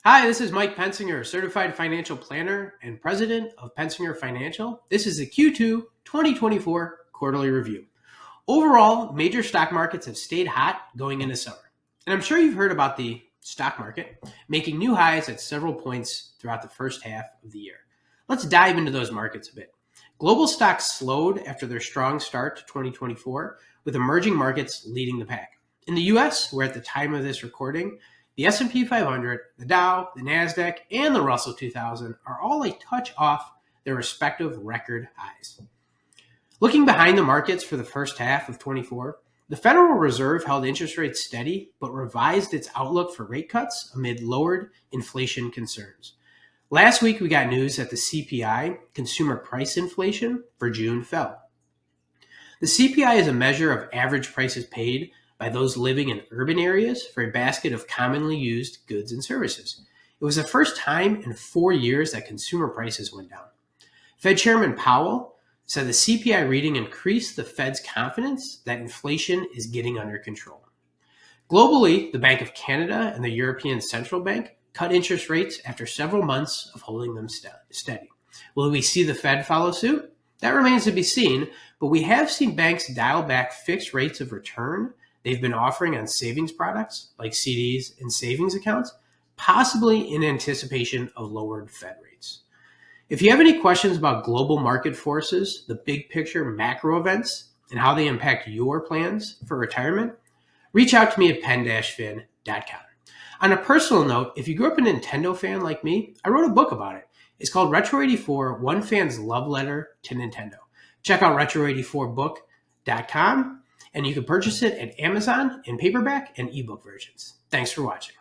Hi, this is Mike Pensinger, Certified Financial Planner and President of Pensinger Financial. This is the Q2 2024 Quarterly Review. Overall, major stock markets have stayed hot going into summer. And I'm sure you've heard about the stock market making new highs at several points throughout the first half of the year. Let's dive into those markets a bit. Global stocks slowed after their strong start to 2024, with emerging markets leading the pack. In the US, where at the time of this recording, the S&P 500, the Dow, the Nasdaq, and the Russell 2000 are all a touch off their respective record highs. Looking behind the markets for the first half of 24, the Federal Reserve held interest rates steady but revised its outlook for rate cuts amid lowered inflation concerns. Last week, we got news that the CPI, consumer price inflation, for June fell. The CPI is a measure of average prices paid by those living in urban areas for a basket of commonly used goods and services. It was the first time in 4 years that consumer prices went down. Fed Chairman Powell said the CPI reading increased the Fed's confidence that inflation is getting under control. Globally, the Bank of Canada and the European Central Bank cut interest rates after several months of holding them steady. Will we see the Fed follow suit? That remains to be seen, but we have seen banks dial back fixed rates of return they've been offering on savings products like CDs and savings accounts, possibly in anticipation of lowered Fed rates. If you have any questions about global market forces, the big picture macro events, and how they impact your plans for retirement, reach out to me at pen-fin.com. On a personal note, if you grew up a Nintendo fan like me, I wrote a book about it. It's called Retro 84, One Fan's Love Letter to Nintendo. Check out retro84book.com, and you can purchase it at Amazon in paperback and ebook versions. Thanks for watching.